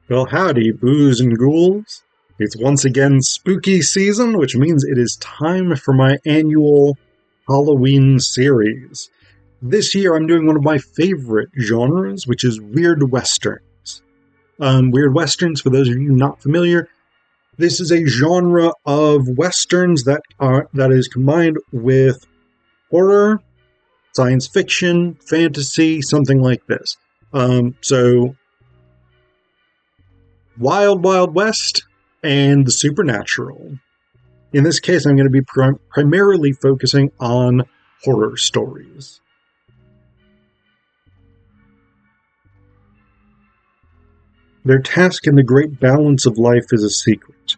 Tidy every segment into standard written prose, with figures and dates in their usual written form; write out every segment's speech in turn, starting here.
Well, howdy, booze and ghouls. It's once again spooky season, which means it is time for my annual Halloween series. This year I'm doing one of my favorite genres, which is Weird Westerns. Weird Westerns, for those of you not familiar, this is a genre of Westerns that is combined with horror, science fiction, fantasy, something like this. So Wild Wild West and the supernatural. In this case, I'm going to be primarily focusing on horror stories. Their task in the great balance of life is a secret,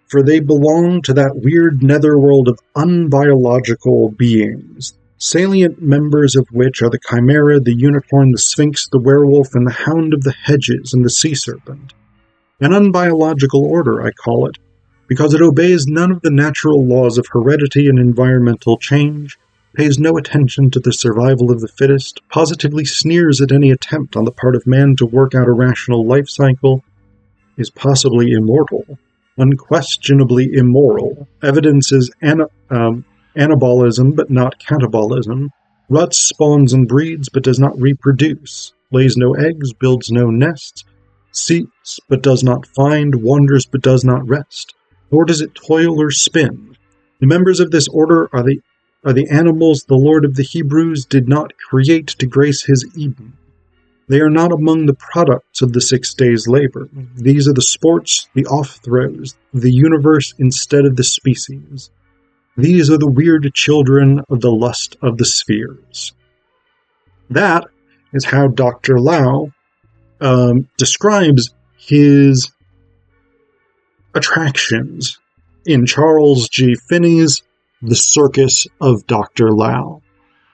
for they belong to that weird netherworld of unbiological beings, salient members of which are the chimera, the unicorn, the sphinx, the werewolf, and the hound of the hedges, and the sea serpent. An unbiological order, I call it, because it obeys none of the natural laws of heredity and environmental change, pays no attention to the survival of the fittest, positively sneers at any attempt on the part of man to work out a rational life cycle, is possibly immortal, unquestionably immoral, evidences anabolism but not catabolism, ruts, spawns, and breeds but does not reproduce, lays no eggs, builds no nests, seeks but does not find, wanders but does not rest, nor does it toil or spin. The members of this order are the animals the Lord of the Hebrews did not create to grace his Eden. They are not among the products of the 6 days' labor. These are the sports, the off-throws, the universe instead of the species. These are the weird children of the lust of the spheres. That is how Dr. Lau describes his attractions in Charles G. Finney's The Circus of Dr. Lau.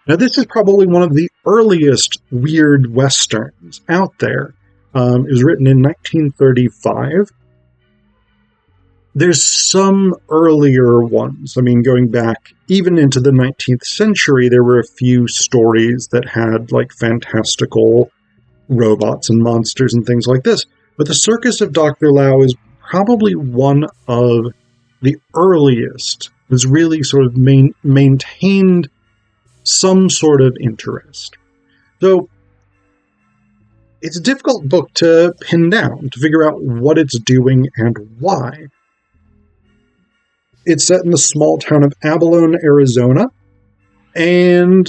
Now, this is probably one of the earliest weird westerns out there. It was written in 1935. There's some earlier ones. I mean, going back even into the 19th century, there were a few stories that had, like, fantastical robots and monsters and things like this. But The Circus of Dr. Lau is probably one of the earliest. Has really sort of maintained some sort of interest. So it's a difficult book to pin down, to figure out what it's doing and why. It's set in the small town of Abalone, Arizona, and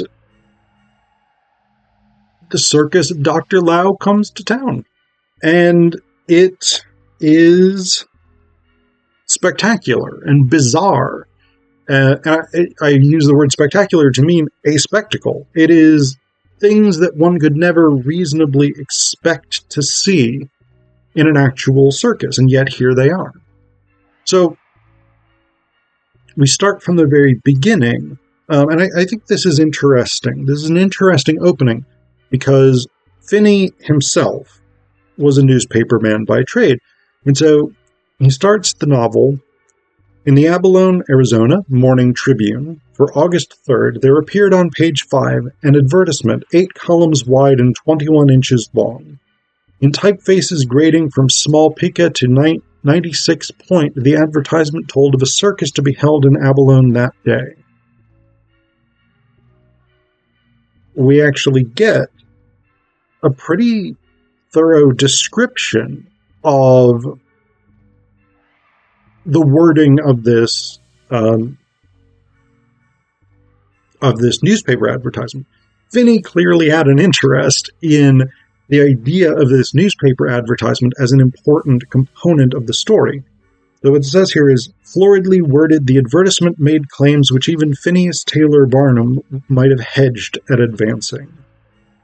the Circus of Dr. Lau comes to town. And it is spectacular and bizarre. I use the word spectacular to mean a spectacle. It is things that one could never reasonably expect to see in an actual circus, and yet here they are. So we start from the very beginning, and I think this is interesting. This is an interesting opening, because Finney himself was a newspaperman by trade, and so he starts the novel. In the Abalone, Arizona Morning Tribune, for August 3rd, there appeared on page 5 an advertisement 8 columns wide and 21 inches long. In typefaces grading from small pica to 96 point, the advertisement told of a circus to be held in Abalone that day. We actually get a pretty thorough description of the wording of this newspaper advertisement. Finney clearly had an interest in the idea of this newspaper advertisement as an important component of the story. So what it says here is, floridly worded, the advertisement made claims which even Phineas Taylor Barnum might have hedged at advancing.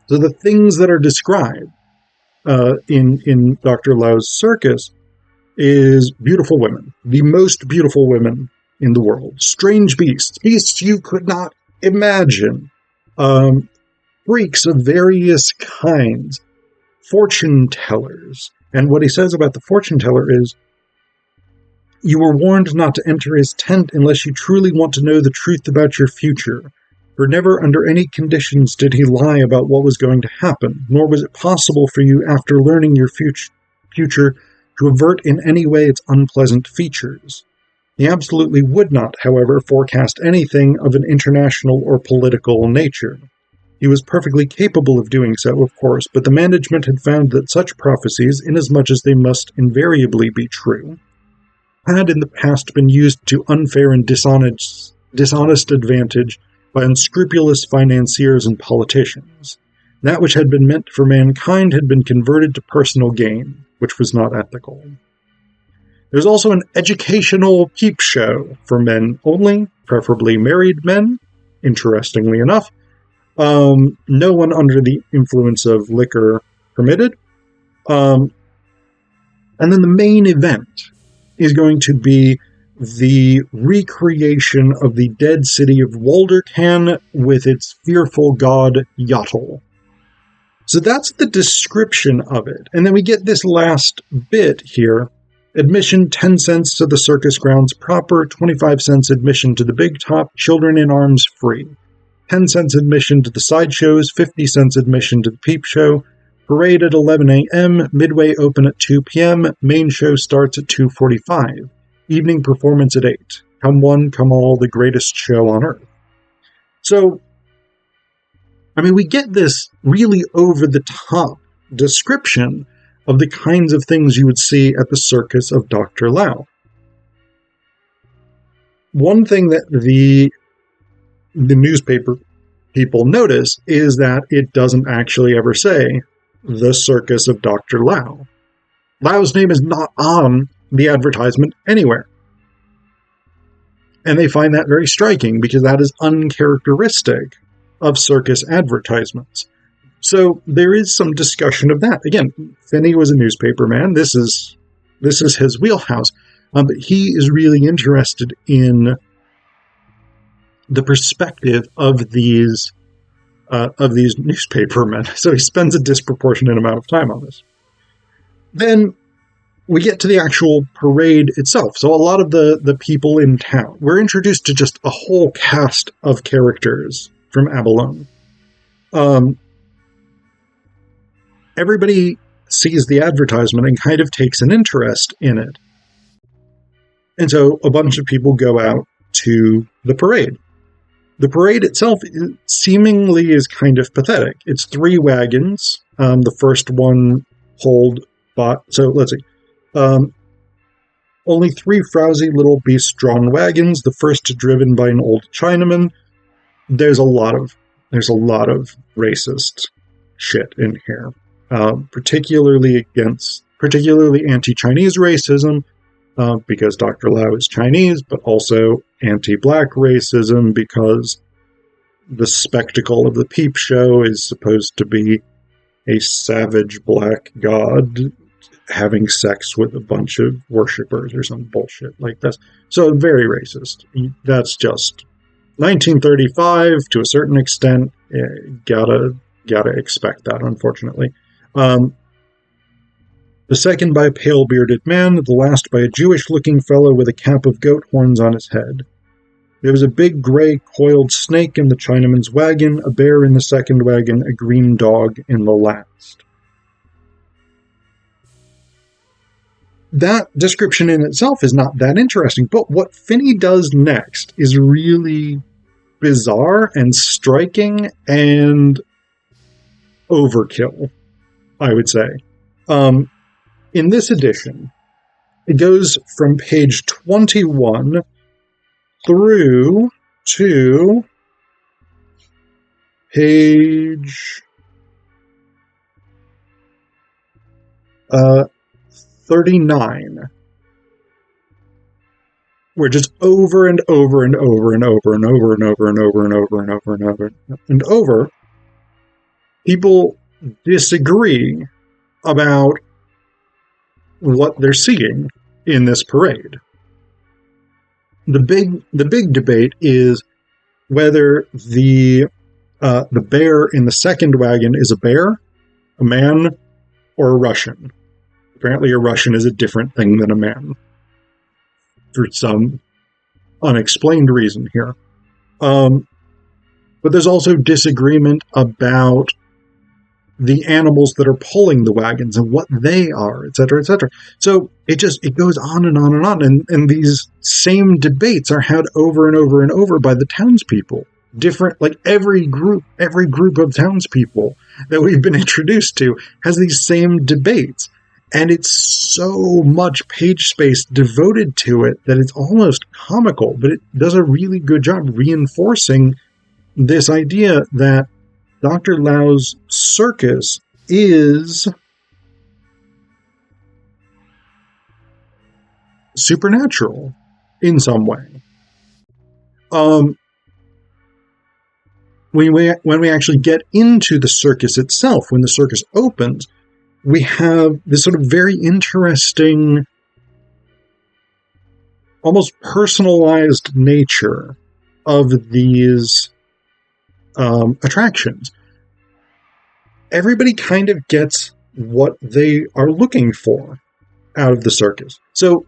So the things that are described in Dr. Lau's circus is beautiful women, the most beautiful women in the world, strange beasts you could not imagine, freaks of various kinds, fortune tellers. And what he says about the fortune teller is, you were warned not to enter his tent unless you truly want to know the truth about your future, for never under any conditions did he lie about what was going to happen, nor was it possible for you after learning your future future to avert in any way its unpleasant features. He absolutely would not, however, forecast anything of an international or political nature. He was perfectly capable of doing so, of course, but the management had found that such prophecies, inasmuch as they must invariably be true, had in the past been used to unfair and dishonest advantage by unscrupulous financiers and politicians. That which had been meant for mankind had been converted to personal gain, which was not ethical. There's also an educational peep show for men only, preferably married men, interestingly enough. No one under the influence of liquor permitted. And then the main event is going to be the recreation of the dead city of Waldercan with its fearful god Yotl. So that's the description of it. And then we get this last bit here. Admission 10 cents to the circus grounds proper, 25 cents admission to the big top, children in arms free. 10 cents admission to the sideshows, 50 cents admission to the peep show. Parade at 11 a.m., midway open at 2 p.m., main show starts at 2:45. Evening performance at 8. Come one, come all, the greatest show on earth. So, I mean, we get this really over-the-top description of the kinds of things you would see at the Circus of Dr. Lau. One thing that the newspaper people notice is that it doesn't actually ever say the Circus of Dr. Lau. Lau's name is not on the advertisement anywhere. And they find that very striking because that is uncharacteristic of circus advertisements. So there is some discussion of that. Again, Finney was a newspaper man. This is his wheelhouse. But he is really interested in the perspective of these newspapermen. So he spends a disproportionate amount of time on this. Then we get to the actual parade itself. So a lot of the people in town, we're introduced to just a whole cast of characters from Abalone. Everybody sees the advertisement and kind of takes an interest in it. And so a bunch of people go out to the parade. The parade itself seemingly is kind of pathetic. It's 3 wagons. The first one pulled by... So let's see. Only 3 frowsy little beast-drawn wagons. The first driven by an old Chinaman. There's a lot of racist shit in here. Particularly anti-Chinese racism, because Dr. Lau is Chinese, but also anti-black racism because the spectacle of the peep show is supposed to be a savage black god having sex with a bunch of worshippers or some bullshit like this. So very racist. That's just 1935 to a certain extent. Gotta expect that, unfortunately. The second by a pale-bearded man, the last by a Jewish-looking fellow with a cap of goat horns on his head. There was a big gray coiled snake in the Chinaman's wagon, a bear in the second wagon, a green dog in the last. That description in itself is not that interesting, but what Finney does next is really bizarre and striking and overkill, I would say. In this edition, it goes from page 21 through to page 39. We're just over and over and over and over and over and over and over and over and over and over and over. People disagree about what they're seeing in this parade. The big debate is whether the bear in the second wagon is a bear, a man, or a Russian. Apparently, a Russian is a different thing than a man, for some unexplained reason here. But there's also disagreement about the animals that are pulling the wagons and what they are, et cetera, et cetera. So it goes on and on and on. And these same debates are had over and over and over by the townspeople. Different, like every group of townspeople that we've been introduced to has these same debates. And it's so much page space devoted to it that it's almost comical, but it does a really good job reinforcing this idea that Dr. Lau's circus is supernatural in some way. When we actually get into the circus itself, when the circus opens, we have this sort of very interesting, almost personalized nature of these attractions. Everybody kind of gets what they are looking for out of the circus. So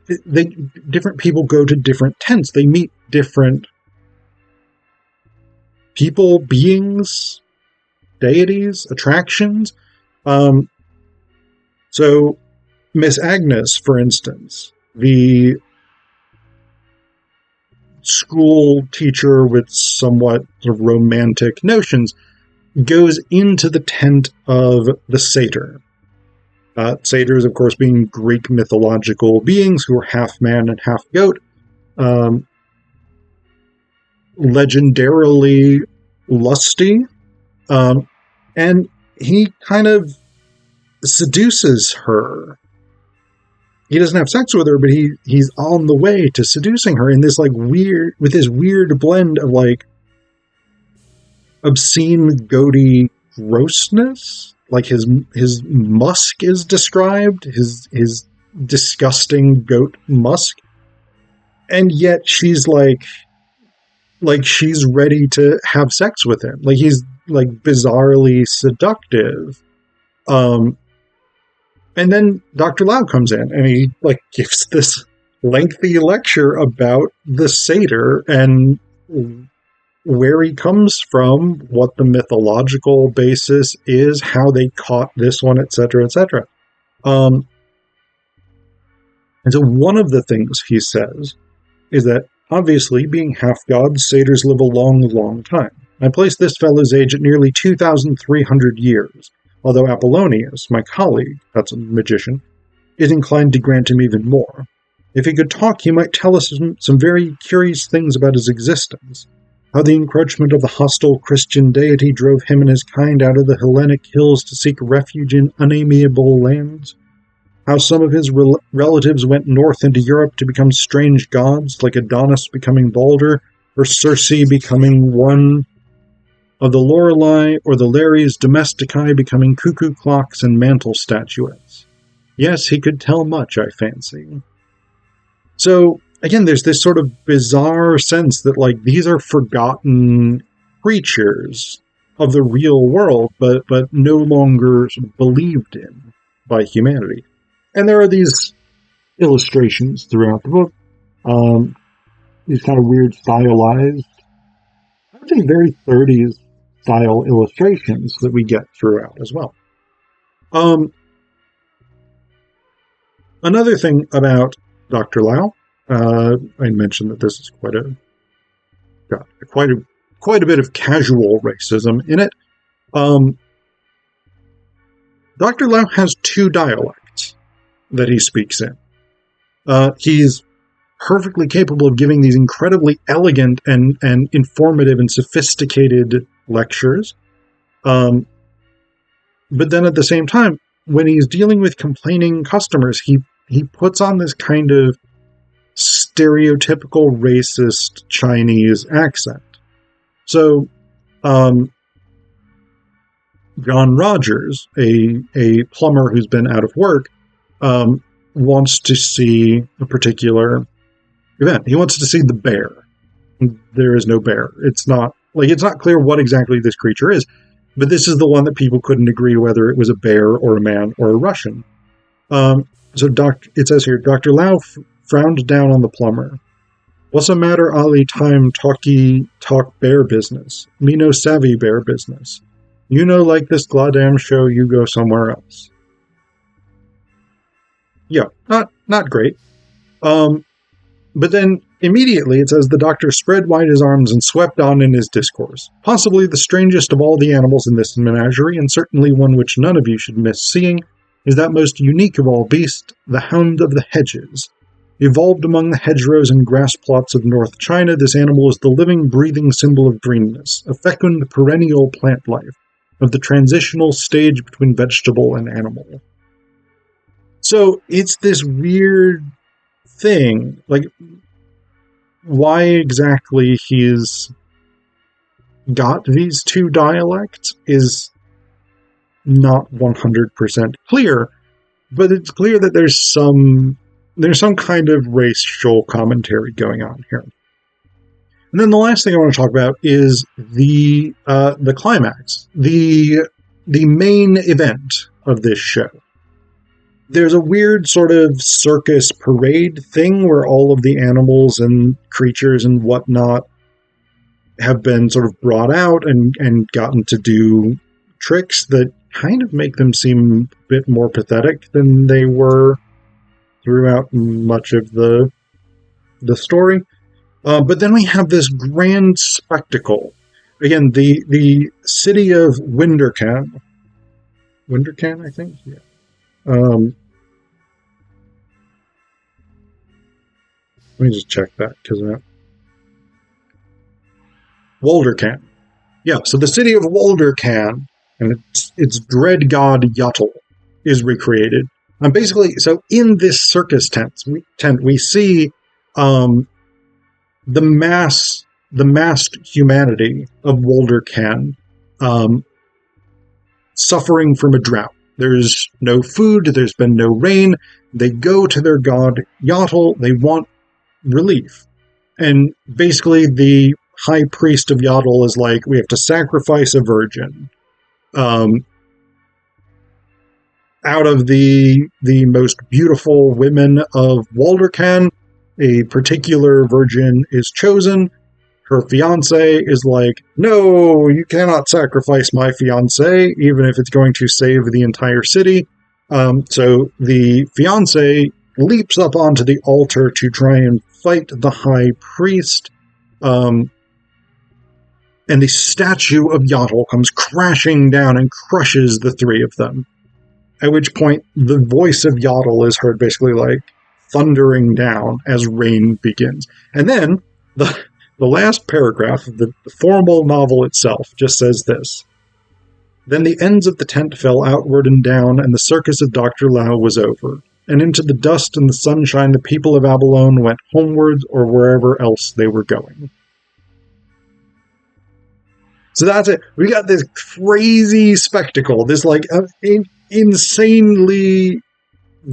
different people go to different tents. They meet different people, beings, deities, attractions. So Miss Agnes, for instance, the school teacher with somewhat sort of romantic notions, goes into the tent of the satyr. Satyrs, of course, being Greek mythological beings who are half man and half goat. Legendarily lusty. And he kind of seduces her. He doesn't have sex with her, but he's on the way to seducing her in this with this weird blend of obscene goaty grossness. Like his musk is described, his disgusting goat musk. And yet she's like she's ready to have sex with him. Like he's bizarrely seductive. And then Dr. Lau comes in and he gives this lengthy lecture about the satyr and where he comes from, what the mythological basis is, how they caught this one, etc., etc. And so one of the things he says is that, obviously, being half-gods, satyrs live a long, long time. I place this fellow's age at nearly 2,300 years. Although Apollonius, my colleague, that's a magician, is inclined to grant him even more. If he could talk, he might tell us some very curious things about his existence. How the encroachment of the hostile Christian deity drove him and his kind out of the Hellenic hills to seek refuge in unamiable lands. How some of his relatives went north into Europe to become strange gods, like Adonis becoming Balder, or Circe becoming one of the Lorelei, or the Lares domestici becoming cuckoo clocks and mantle statuettes. Yes, he could tell much, I fancy. So, again, there's this sort of bizarre sense that, these are forgotten creatures of the real world, but no longer sort of believed in by humanity. And there are these illustrations throughout the book, these kind of weird stylized, I would say very 30s style illustrations that we get throughout as well. Another thing about Dr. Lau, I mentioned that this is quite a bit of casual racism in it. Dr. Lau has two dialects that he speaks in. He's perfectly capable of giving these incredibly elegant and informative and sophisticated lectures. But then at the same time, when he's dealing with complaining customers, he puts on this kind of stereotypical racist Chinese accent. So, John Rogers, a plumber who's been out of work, wants to see a particular event. He wants to see the bear. There is no bear. It's not clear what exactly this creature is, but this is the one that people couldn't agree whether it was a bear or a man or a Russian. So it says here, Dr. Lau frowned down on the plumber. What's the matter, Ali time talk bear business? Me no savvy bear business. Like this goddamn show, you go somewhere else. Yeah, not great. But then immediately it says the doctor spread wide his arms and swept on in his discourse. Possibly the strangest of all the animals in this menagerie, and certainly one which none of you should miss seeing, is that most unique of all beasts, the hound of the hedges. Evolved among the hedgerows and grass plots of North China, this animal is the living, breathing symbol of greenness, a fecund, perennial plant life, of the transitional stage between vegetable and animal. So it's this weird thing, like why exactly he's got these two dialects is not 100% clear, but it's clear that there's some kind of racial commentary going on here. And then the last thing I want to talk about is the climax, the main event of this show. There's a weird sort of circus parade thing where all of the animals and creatures and whatnot have been sort of brought out and gotten to do tricks that kind of make them seem a bit more pathetic than they were throughout much of the story. But then we have this grand spectacle. Again, the city of Windercan, I think? Yeah. Let me just check that, because Woldercan. Yeah, so the city of Woldercan and its dread god Yotl is recreated. Basically, so in this circus tent, we see the masked humanity of Woldercan suffering from a drought. There's no food, there's been no rain. They go to their god Yotl, they want relief. And basically the high priest of Yotl is like, we have to sacrifice a virgin. Out of the most beautiful women of Woldercan, a particular virgin is chosen. Her fiance is like, no, you cannot sacrifice my fiance, even if it's going to save the entire city. So the fiance leaps up onto the altar to try and fight the high priest. And the statue of Yotl comes crashing down and crushes the three of them. At which point, the voice of Yotl is heard basically like thundering down as rain begins. And then the last paragraph of the formal novel itself just says this. Then the ends of the tent fell outward and down, and the circus of Dr. Lau was over. And into the dust and the sunshine the people of Abalone went homewards or wherever else they were going. So that's it. We got this crazy spectacle, this like insanely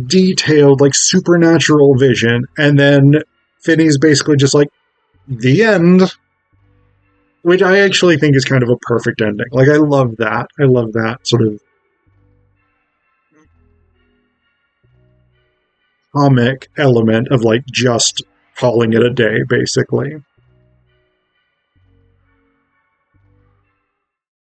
detailed, like supernatural vision, and then Finney's basically just like, the end. Which I actually think is kind of a perfect ending. Like, I love that. I love that sort of comic element of like just calling it a day, basically.